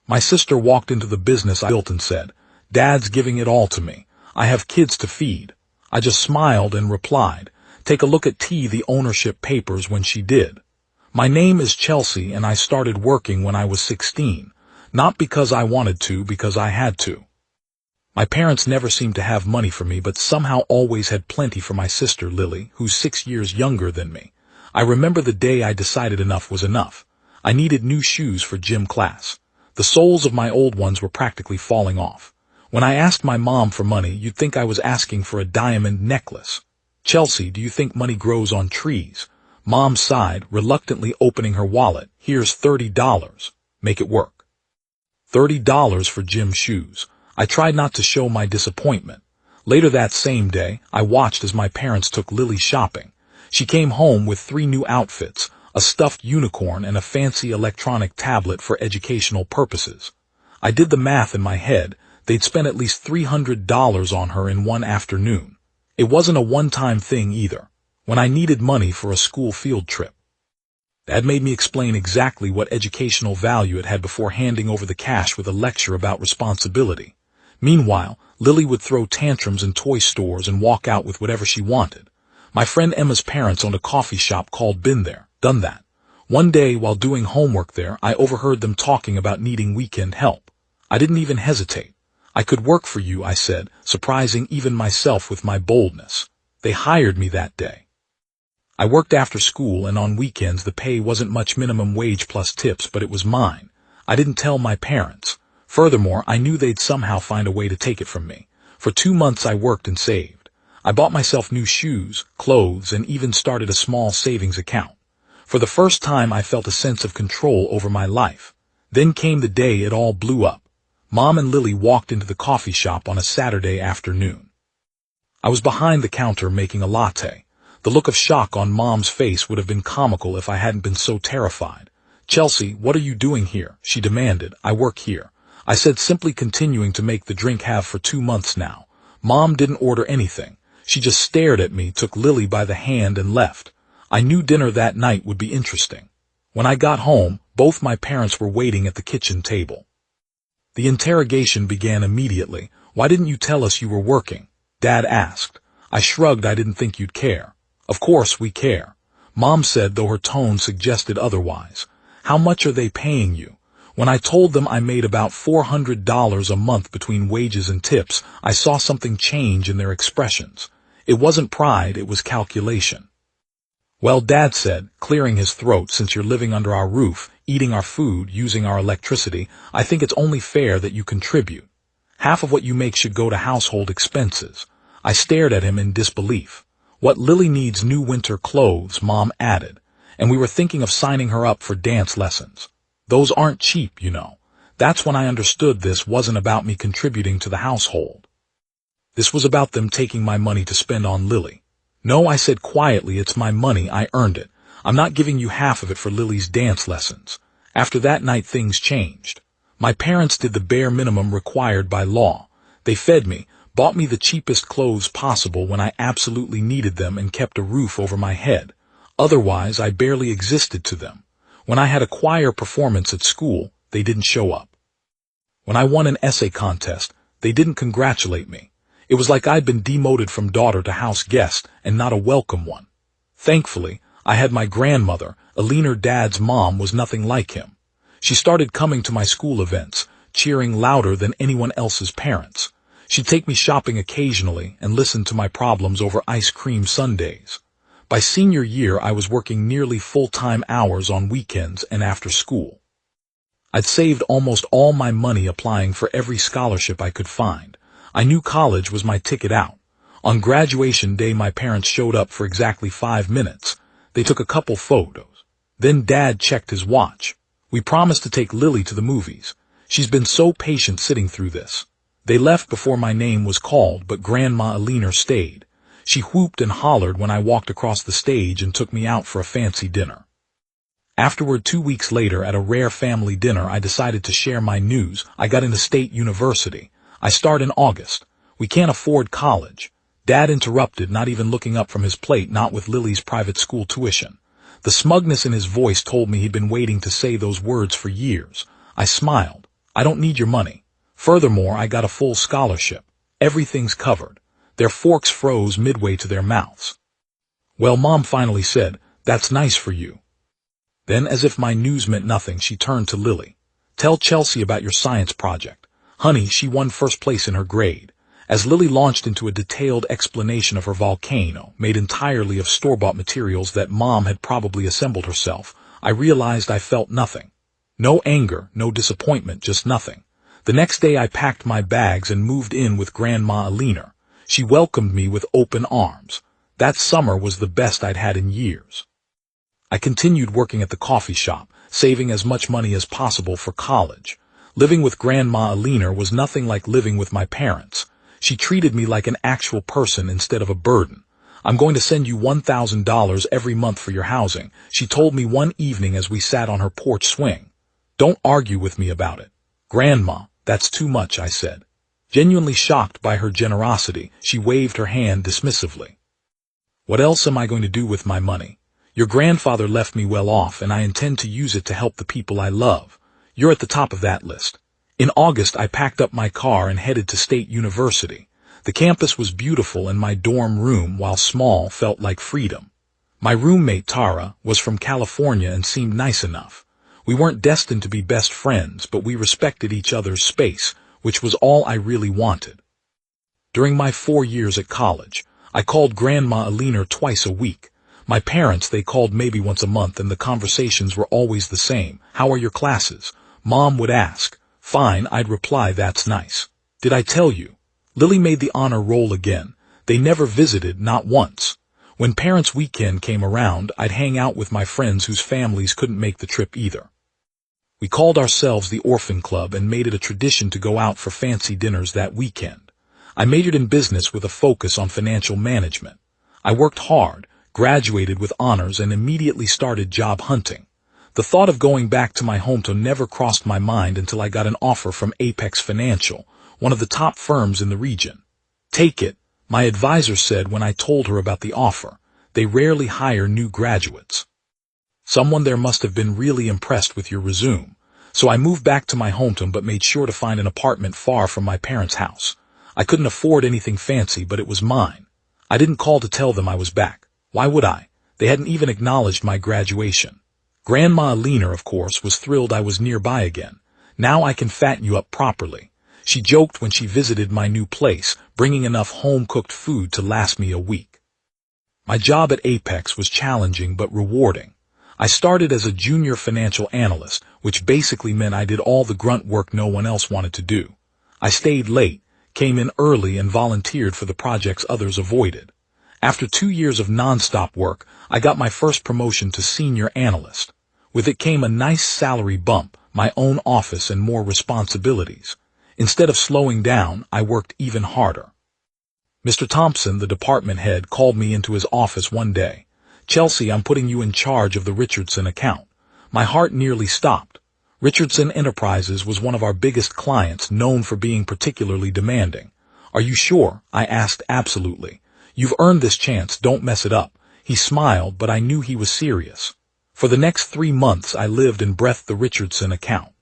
My sister walked into the business I built and said, "Dad's giving it all to me. I have kids to feed." I just smiled and replied, "Take a look at the ownership papers when she did." My name is Chelsea and I started working when I was 16, not because I wanted to, because I had to. My parents never seemed to have money for me, but somehow always had plenty for my sister Lily, who's 6 years younger than me. I remember the day I decided enough was enough. I needed new shoes for gym class. The soles of my old ones were practically falling off. When I asked my mom for money, you'd think I was asking for a diamond necklace. "Chelsea, do you think money grows on trees?" Mom sighed, reluctantly opening her wallet. "Here's $30. Make it work." $30 for gym shoes. I tried not to show my disappointment. Later that same day, I watched as my parents took Lily shopping. She came home with 3 new outfits, a stuffed unicorn and a fancy electronic tablet for educational purposes. I did the math in my head. They'd spent at least $300 on her in one afternoon. It wasn't a one-time thing either. When I needed money for a school field trip, Dad made me explain exactly what educational value it had before handing over the cash with a lecture about responsibility. Meanwhile, Lily would throw tantrums in toy stores and walk out with whatever she wanted. My friend Emma's parents owned a coffee shop called Been There, Done That. One day, while doing homework there, I overheard them talking about needing weekend help. I didn't even hesitate. "I could work for you," I said, surprising even myself with my boldness. They hired me that day. I worked after school, and on weekends the pay wasn't much, minimum wage plus tips, but it was mine. I didn't tell my parents. Furthermore, I knew they'd somehow find a way to take it from me. For 2 months I worked and saved. I bought myself new shoes, clothes, and even started a small savings account. For the first time I felt a sense of control over my life. Then came the day it all blew up. Mom and Lily walked into the coffee shop on a Saturday afternoon. I was behind the counter making a latte. The look of shock on Mom's face would have been comical if I hadn't been so terrified. "Chelsea, what are you doing here?" she demanded. "I work here," I said, simply continuing to make the drink. Have for 2 months now. Mom didn't order anything. She just stared at me, took Lily by the hand, and left. I knew dinner that night would be interesting. When I got home, both my parents were waiting at the kitchen table. The interrogation began immediately. "Why didn't you tell us you were working?" Dad asked. I shrugged. "I didn't think you'd care." "Of course we care," Mom said, though her tone suggested otherwise. "How much are they paying you?" When I told them I made about $400 a month between wages and tips, I saw something change in their expressions. It wasn't pride, it was calculation. "Well," Dad said, clearing his throat, "since you're living under our roof, eating our food, using our electricity, I think it's only fair that you contribute. Half of what you make should go to household expenses." I stared at him in disbelief. "What, Lily needs new winter clothes," Mom added, "and we were thinking of signing her up for dance lessons. Those aren't cheap, you know." That's when I understood this wasn't about me contributing to the household. This was about them taking my money to spend on Lily. "No," I said quietly, "it's my money, I earned it. I'm not giving you half of it for Lily's dance lessons." After that night things changed. My parents did the bare minimum required by law. They fed me, bought me the cheapest clothes possible when I absolutely needed them, and kept a roof over my head. Otherwise, I barely existed to them. When I had a choir performance at school, they didn't show up. When I won an essay contest, they didn't congratulate me. It was like I'd been demoted from daughter to house guest, and not a welcome one. Thankfully, I had my grandmother. Eleanor, Dad's mom, was nothing like him. She started coming to my school events, cheering louder than anyone else's parents. She'd take me shopping occasionally and listen to my problems over ice cream sundaes. By senior year, I was working nearly full-time hours on weekends and after school. I'd saved almost all my money applying for every scholarship I could find. I knew college was my ticket out. On graduation day, my parents showed up for exactly 5 minutes. They took a couple photos. Then Dad checked his watch. "We promised to take Lily to the movies. She's been so patient sitting through this." They left before my name was called, but Grandma Eleanor stayed. She whooped and hollered when I walked across the stage and took me out for a fancy dinner. Afterward, 2 weeks later, at a rare family dinner, I decided to share my news. I got into state university. I start in August. "We can't afford college." Dad interrupted, not even looking up from his plate, "Not with Lily's private school tuition." The smugness in his voice told me he'd been waiting to say those words for years. I smiled. I don't need your money. Furthermore, I got a full scholarship. Everything's covered. Their forks froze midway to their mouths. Well, Mom finally said, that's nice for you. Then, as if my news meant nothing, she turned to Lily. Tell Chelsea about your science project. Honey, she won first place in her grade. As Lily launched into a detailed explanation of her volcano, made entirely of store-bought materials that Mom had probably assembled herself, I realized I felt nothing. No anger, no disappointment, just nothing. The next day I packed my bags and moved in with Grandma Alina. She welcomed me with open arms. That summer was the best I'd had in years. I continued working at the coffee shop, saving as much money as possible for college. Living with Grandma Alina was nothing like living with my parents. She treated me like an actual person instead of a burden. I'm going to send you $1,000 every month for your housing, she told me one evening as we sat on her porch swing. Don't argue with me about it. Grandma, that's too much, I said. Genuinely shocked by her generosity, she waved her hand dismissively. What else am I going to do with my money? Your grandfather left me well off, and I intend to use it to help the people I love. You're at the top of that list. In August, I packed up my car and headed to State University. The campus was beautiful, and my dorm room, while small, felt like freedom. My roommate, Tara, was from California and seemed nice enough. We weren't destined to be best friends, but we respected each other's space, which was all I really wanted. During my 4 years at college, I called Grandma Alina twice a week. My parents, they called maybe once a month, and the conversations were always the same. How are your classes? Mom would ask. Fine, I'd reply, that's nice. Did I tell you? Lily made the honor roll again. They never visited, not once. When parents' weekend came around, I'd hang out with my friends whose families couldn't make the trip either. We called ourselves the Orphan Club and made it a tradition to go out for fancy dinners that weekend. I majored in business with a focus on financial management. I worked hard, graduated with honors, and immediately started job hunting. The thought of going back to my hometown never crossed my mind until I got an offer from Apex Financial, one of the top firms in the region. Take it, my advisor said when I told her about the offer. They rarely hire new graduates. Someone there must have been really impressed with your resume. So I moved back to my hometown but made sure to find an apartment far from my parents' house. I couldn't afford anything fancy, but it was mine. I didn't call to tell them I was back. Why would I? They hadn't even acknowledged my graduation. Grandma Alina, of course, was thrilled I was nearby again. Now I can fatten you up properly. She joked when she visited my new place, bringing enough home-cooked food to last me a week. My job at Apex was challenging but rewarding. I started as a junior financial analyst, which basically meant I did all the grunt work no one else wanted to do. I stayed late, came in early, and volunteered for the projects others avoided. After 2 years of non-stop work, I got my first promotion to senior analyst. With it came a nice salary bump, my own office, and more responsibilities. Instead of slowing down, I worked even harder. Mr. Thompson, the department head, called me into his office one day. Chelsea, I'm putting you in charge of the Richardson account. My heart nearly stopped. Richardson Enterprises was one of our biggest clients, known for being particularly demanding. Are you sure? I asked. Absolutely. You've earned this chance, don't mess it up. He smiled, but I knew he was serious. For the next 3 months, I lived and breathed the Richardson account.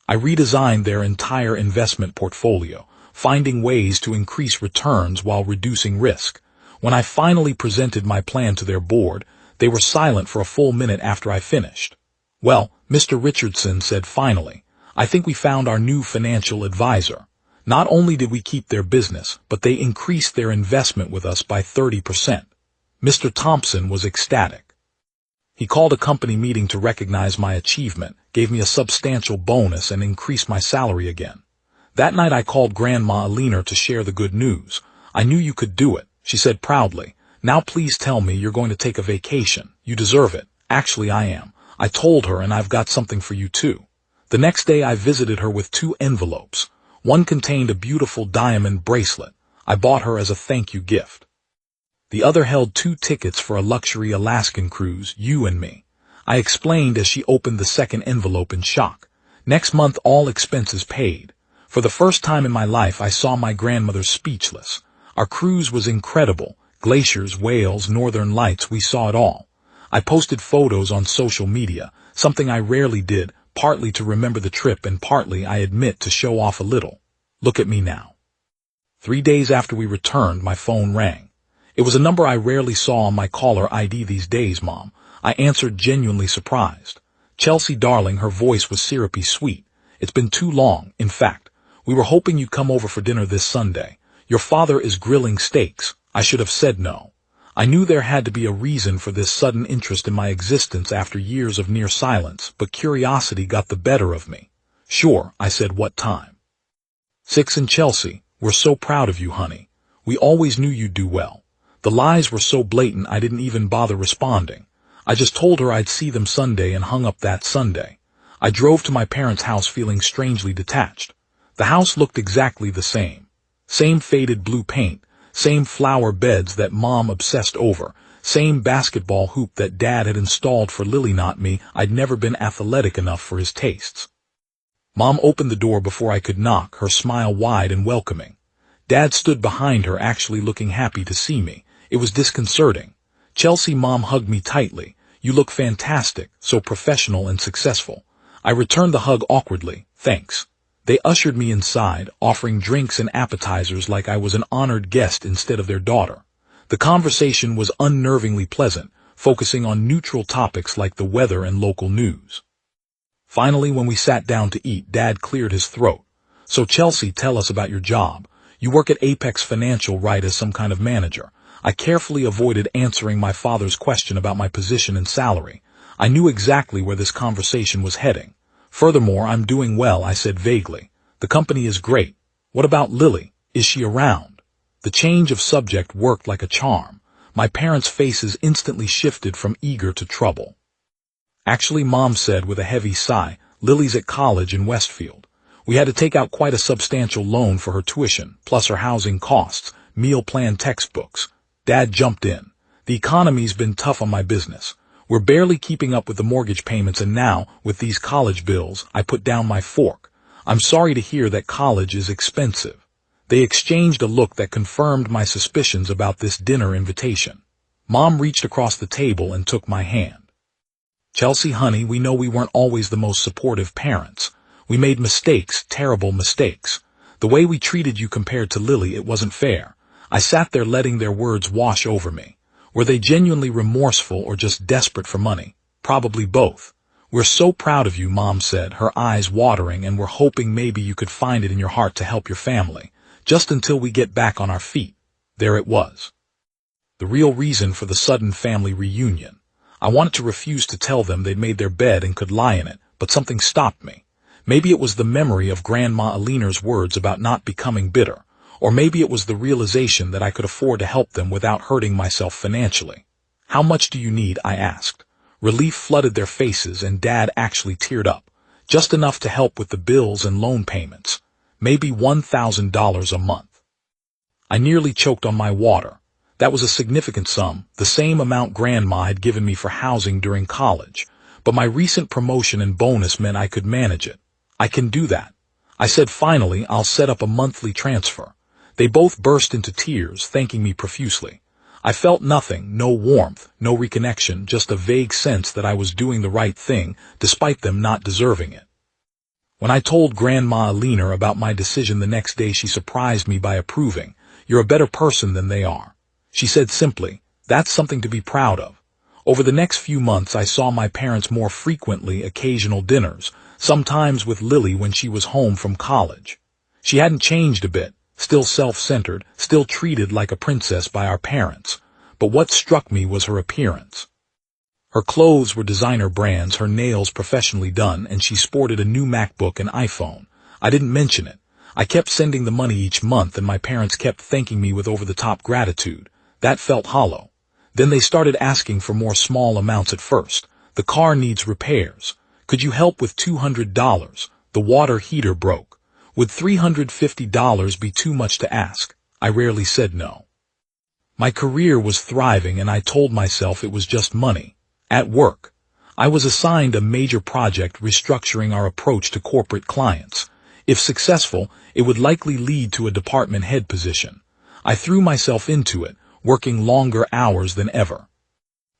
I redesigned their entire investment portfolio, finding ways to increase returns while reducing risk. When I finally presented my plan to their board, they were silent for a full minute after I finished. Well, Mr. Richardson said finally, I think we found our new financial advisor. Not only did we keep their business, but they increased their investment with us by 30%. Mr. Thompson was ecstatic. He called a company meeting to recognize my achievement, gave me a substantial bonus, and increased my salary again. That night I called Grandma Alina to share the good news. I knew you could do it, she said proudly. Now please tell me you're going to take a vacation. You deserve it. Actually, I am. I told her, and I've got something for you too. The next day I visited her with 2 envelopes. One contained a beautiful diamond bracelet. I bought her as a thank you gift. The other held 2 tickets for a luxury Alaskan cruise, you and me. I explained as she opened the second envelope in shock. Next month, all expenses paid. For the first time in my life, I saw my grandmother speechless. Our cruise was incredible. Glaciers, whales, northern lights, we saw it all. I posted photos on social media, something I rarely did, partly to remember the trip and partly, I admit, to show off a little. Look at me now. 3 days after we returned, my phone rang. It was a number I rarely saw on my caller ID these days, Mom. I answered, genuinely surprised. Chelsea, darling, her voice was syrupy sweet. It's been too long. In fact, we were hoping you'd come over for dinner this Sunday. Your father is grilling steaks. I should have said no. I knew there had to be a reason for this sudden interest in my existence after years of near silence, but curiosity got the better of me. Sure, I said. What time? 6 in Chelsea. We're so proud of you, honey. We always knew you'd do well. The lies were so blatant I didn't even bother responding. I just told her I'd see them Sunday and hung up that Sunday. I drove to my parents' house feeling strangely detached. The house looked exactly the same. Same faded blue paint, same flower beds that Mom obsessed over, same basketball hoop that Dad had installed for Lily, not me. I'd never been athletic enough for his tastes. Mom opened the door before I could knock, her smile wide and welcoming. Dad stood behind her, actually looking happy to see me. It was disconcerting. Chelsea, Mom hugged me tightly. You look fantastic, so professional and successful. I returned the hug awkwardly. Thanks. They ushered me inside, offering drinks and appetizers like I was an honored guest instead of their daughter. The conversation was unnervingly pleasant, focusing on neutral topics like the weather and local news. Finally, when we sat down to eat, Dad cleared his throat. So Chelsea, tell us about your job. You work at Apex Financial, right, as some kind of manager? I carefully avoided answering my father's question about my position and salary. I knew exactly where this conversation was heading. Furthermore, I'm doing well, I said vaguely. The company is great. What about Lily? Is she around? The change of subject worked like a charm. My parents' faces instantly shifted from eager to trouble. Actually, Mom said with a heavy sigh, Lily's at college in Westfield. We had to take out quite a substantial loan for her tuition, plus her housing costs, meal plan textbooks. Dad jumped in. The economy's been tough on my business. We're barely keeping up with the mortgage payments, and now, with these college bills, I put down my fork. I'm sorry to hear that college is expensive. They exchanged a look that confirmed my suspicions about this dinner invitation. Mom reached across the table and took my hand. Chelsea, honey, we know we weren't always the most supportive parents. We made mistakes, terrible mistakes. The way we treated you compared to Lily, it wasn't fair. I sat there letting their words wash over me. Were they genuinely remorseful or just desperate for money? Probably both. We're so proud of you, Mom said, her eyes watering, and we're hoping maybe you could find it in your heart to help your family, just until we get back on our feet. There it was. The real reason for the sudden family reunion. I wanted to refuse to tell them they'd made their bed and could lie in it, but something stopped me. Maybe it was the memory of Grandma Alina's words about not becoming bitter. Or maybe it was the realization that I could afford to help them without hurting myself financially. How much do you need? I asked. Relief flooded their faces, and Dad actually teared up. Just enough to help with the bills and loan payments. Maybe $1,000 a month. I nearly choked on my water. That was a significant sum, the same amount Grandma had given me for housing during college. But my recent promotion and bonus meant I could manage it. I can do that. I said finally, I'll set up a monthly transfer. They both burst into tears, thanking me profusely. I felt nothing, no warmth, no reconnection, just a vague sense that I was doing the right thing, despite them not deserving it. When I told Grandma Alina about my decision the next day, she surprised me by approving. You're a better person than they are. She said simply, that's something to be proud of. Over the next few months, I saw my parents more frequently, occasional dinners, sometimes with Lily when she was home from college. She hadn't changed a bit. Still self-centered, still treated like a princess by our parents. But what struck me was her appearance. Her clothes were designer brands, her nails professionally done, and she sported a new MacBook and iPhone. I didn't mention it. I kept sending the money each month, and my parents kept thanking me with over-the-top gratitude. That felt hollow. Then they started asking for more small amounts at first. The car needs repairs. Could you help with $200? The water heater broke. Would $350 be too much to ask? I rarely said no. My career was thriving, and I told myself it was just money. At work, I was assigned a major project restructuring our approach to corporate clients. If successful, it would likely lead to a department head position. I threw myself into it, working longer hours than ever.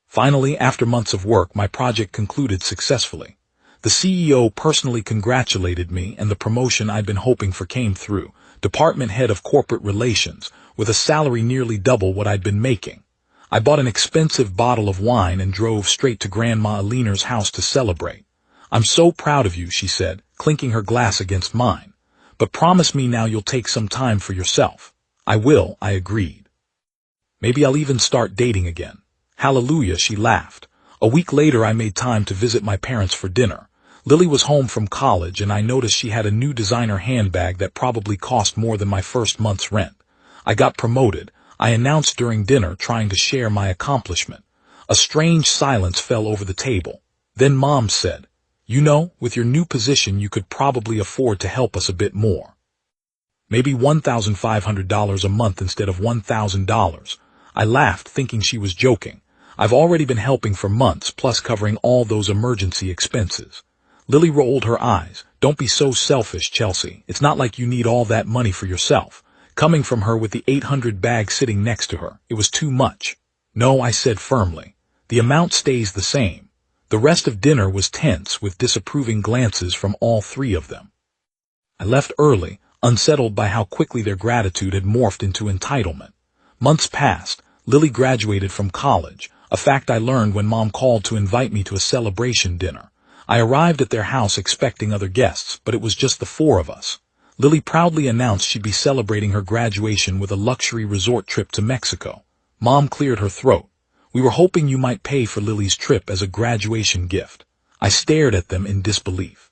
Finally, after months of work, my project concluded successfully. The CEO personally congratulated me, and the promotion I'd been hoping for came through. Department head of corporate relations, with a salary nearly double what I'd been making. I bought an expensive bottle of wine and drove straight to Grandma Alina's house to celebrate. "I'm so proud of you," she said, clinking her glass against mine. "But promise me now you'll take some time for yourself." "I will," I agreed. "Maybe I'll even start dating again." "Hallelujah," she laughed. A week later I made time to visit my parents for dinner. Lily was home from college, and I noticed she had a new designer handbag that probably cost more than my first month's rent. I got promoted, I announced during dinner, trying to share my accomplishment. A strange silence fell over the table. Then Mom said, "You know, with your new position you could probably afford to help us a bit more. Maybe $1,500 a month instead of $1,000. I laughed, thinking she was joking. I've already been helping for months, plus covering all those emergency expenses. Lily rolled her eyes. "Don't be so selfish, Chelsea. It's not like you need all that money for yourself." Coming from her with the 800 bag sitting next to her, it was too much. "No," I said firmly. "The amount stays the same." The rest of dinner was tense, with disapproving glances from all three of them. I left early, unsettled by how quickly their gratitude had morphed into entitlement. Months passed. Lily graduated from college, a fact I learned when Mom called to invite me to a celebration dinner. I arrived at their house expecting other guests, but it was just the four of us. Lily proudly announced she'd be celebrating her graduation with a luxury resort trip to Mexico. Mom cleared her throat. "We were hoping you might pay for Lily's trip as a graduation gift." I stared at them in disbelief.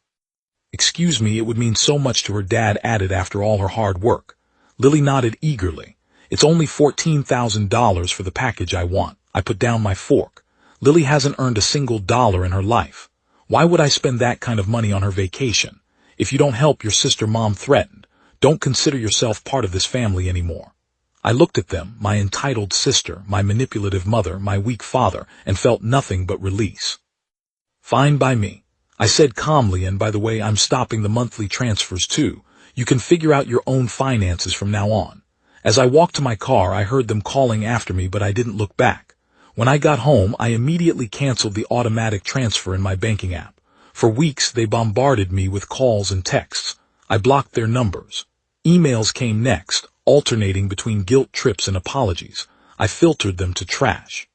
"Excuse me, it would mean so much to her," Dad added, "after all her hard work." Lily nodded eagerly. "It's only $14,000 for the package I want." I put down my fork. Lily hasn't earned a single dollar in her life. Why would I spend that kind of money on her vacation? "If you don't help your sister," Mom threatened, "don't consider yourself part of this family anymore." I looked at them, my entitled sister, my manipulative mother, my weak father, and felt nothing but release. "Fine by me," I said calmly, "and by the way, I'm stopping the monthly transfers too. You can figure out your own finances from now on." As I walked to my car, I heard them calling after me, but I didn't look back. When I got home, I immediately canceled the automatic transfer in my banking app. For weeks, they bombarded me with calls and texts. I blocked their numbers. Emails came next, alternating between guilt trips and apologies. I filtered them to trash.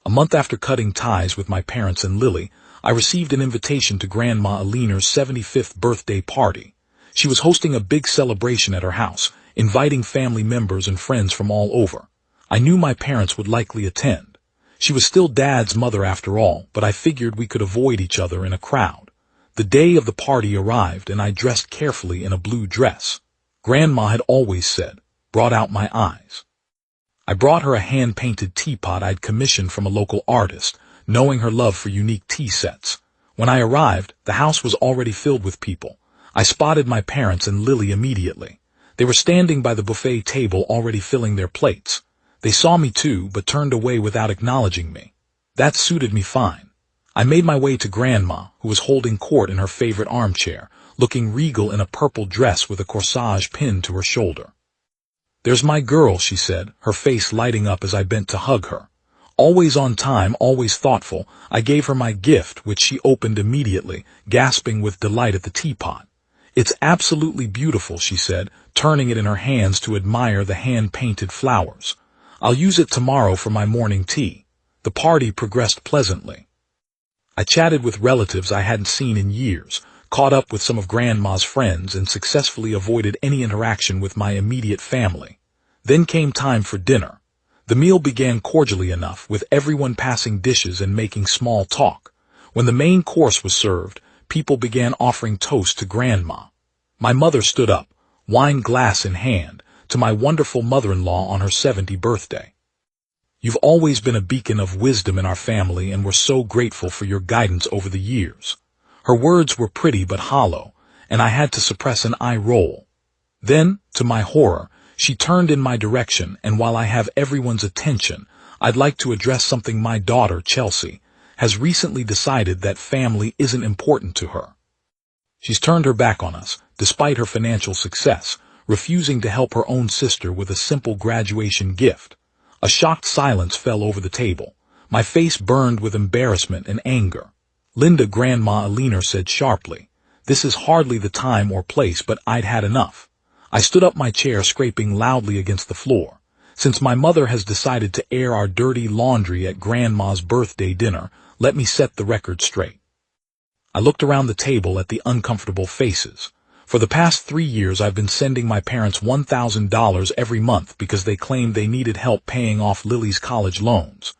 A month after cutting ties with my parents and Lily, I received an invitation to Grandma Alina's 75th birthday party. She was hosting a big celebration at her house, inviting family members and friends from all over. I knew my parents would likely attend. She was still Dad's mother after all, but I figured we could avoid each other in a crowd. The day of the party arrived, and I dressed carefully in a blue dress. Grandma had always said, brought out my eyes. I brought her a hand-painted teapot I'd commissioned from a local artist, knowing her love for unique tea sets. When I arrived, the house was already filled with people. I spotted my parents and Lily immediately. They were standing by the buffet table, already filling their plates. They saw me too, but turned away without acknowledging me. That suited me fine. I made my way to Grandma, who was holding court in her favorite armchair, looking regal in a purple dress with a corsage pinned to her shoulder. "There's my girl," she said, her face lighting up as I bent to hug her. Always on time, always thoughtful, I gave her my gift, which she opened immediately, gasping with delight at the teapot. "It's absolutely beautiful," she said, turning it in her hands to admire the hand-painted flowers. "I'll use it tomorrow for my morning tea." The party progressed pleasantly. I chatted with relatives I hadn't seen in years, caught up with some of Grandma's friends, and successfully avoided any interaction with my immediate family. Then came time for dinner. The meal began cordially enough, with everyone passing dishes and making small talk. When the main course was served, people began offering toast to Grandma. My mother stood up, wine glass in hand, to my wonderful mother-in-law on her 70th birthday. "You've always been a beacon of wisdom in our family, and we're so grateful for your guidance over the years." Her words were pretty but hollow, and I had to suppress an eye roll. Then, to my horror, she turned in my direction, and while I have everyone's attention, I'd like to address something. My daughter, Chelsea, has recently decided that family isn't important to her. She's turned her back on us, despite her financial success, refusing to help her own sister with a simple graduation gift. A shocked silence fell over the table. My face burned with embarrassment and anger. Linda, Grandma Alina said sharply. This is hardly the time or place, but I'd had enough. I stood up my chair, scraping loudly against the floor. Since my mother has decided to air our dirty laundry at Grandma's birthday dinner, let me set the record straight. I looked around the table at the uncomfortable faces. For the past 3 years I've been sending my parents $1,000 every month because they claimed they needed help paying off Lily's college loans.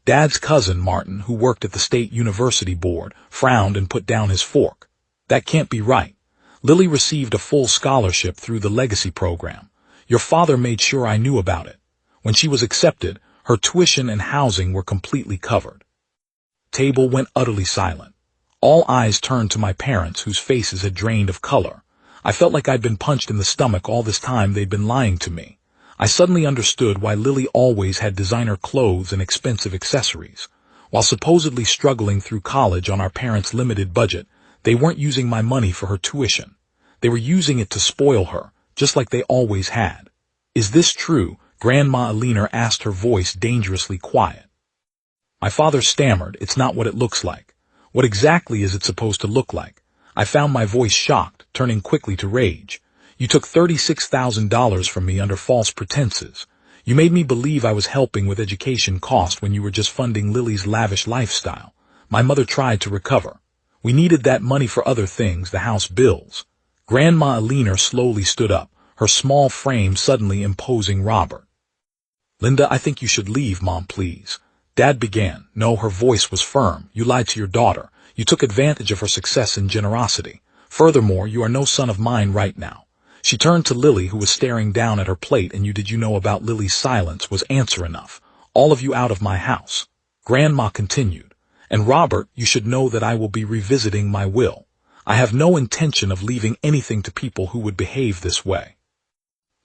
Dad's cousin, Martin, who worked at the state university board, frowned and put down his fork. That can't be right. Lily received a full scholarship through the legacy program. Your father made sure I knew about it. When she was accepted, her tuition and housing were completely covered. Table went utterly silent. All eyes turned to my parents, whose faces had drained of color. I felt like I'd been punched in the stomach all this time they'd been lying to me. I suddenly understood why Lily always had designer clothes and expensive accessories. While supposedly struggling through college on our parents' limited budget, they weren't using my money for her tuition. They were using it to spoil her, just like they always had. Is this true? Grandma Alina asked, her voice dangerously quiet. My father stammered, it's not what it looks like. What exactly is it supposed to look like? I found my voice shocked, turning quickly to rage. You took $36,000 from me under false pretenses. You made me believe I was helping with education costs when you were just funding Lily's lavish lifestyle. My mother tried to recover. We needed that money for other things, the house bills. Grandma Alina slowly stood up, her small frame suddenly imposing Robert. Linda, I think you should leave, Mom, please. Dad began. No, her voice was firm. You lied to your daughter. You took advantage of her success and generosity. Furthermore, you are no son of mine right now. She turned to Lily, who was staring down at her plate, and did you know about Lily's silence was answer enough. All of you out of my house. Grandma continued. And Robert, you should know that I will be revisiting my will. I have no intention of leaving anything to people who would behave this way.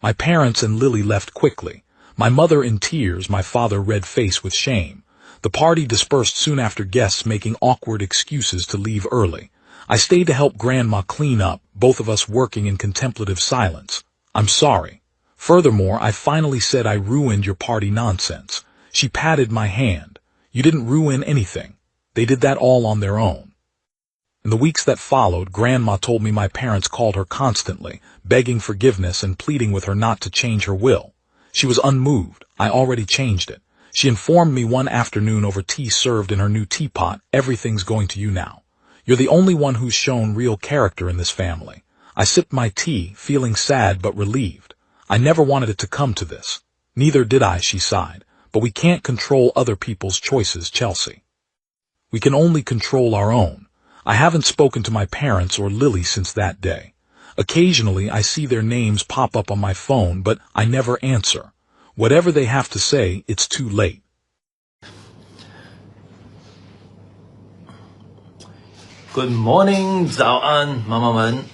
My parents and Lily left quickly. My mother in tears, my father red-faced with shame. The party dispersed soon after, guests making awkward excuses to leave early. I stayed to help Grandma clean up, both of us working in contemplative silence. I'm sorry. Furthermore, I finally said I ruined your party nonsense. She patted my hand. You didn't ruin anything. They did that all on their own. In the weeks that followed, Grandma told me my parents called her constantly, begging forgiveness and pleading with her not to change her will. She was unmoved. I already changed it. She informed me one afternoon over tea served in her new teapot, everything's going to you now. You're the only one who's shown real character in this family. I sipped my tea, feeling sad but relieved. I never wanted it to come to this. Neither did I, she sighed. But we can't control other people's choices, Chelsea. We can only control our own. I haven't spoken to my parents or Lily since that day. Occasionally I see their names pop up on my phone, but I never answer. Whatever they have to say, it's too late. Good morning， 早安，妈妈们。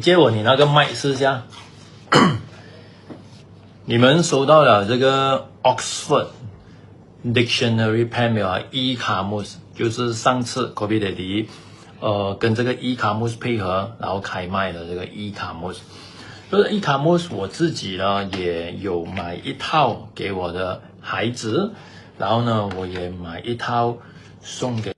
借我你那个麦试一下。你们收到了这个 Oxford Dictionary Pen 没有啊 ？e-Kamus 就是上次 Kobe Daddy 跟这个 e-Kamus 配合，然后开卖的这个 e-Kamus。就是 e-Kamus 我自己呢也有买一套给我的孩子，然后呢我也买一套送给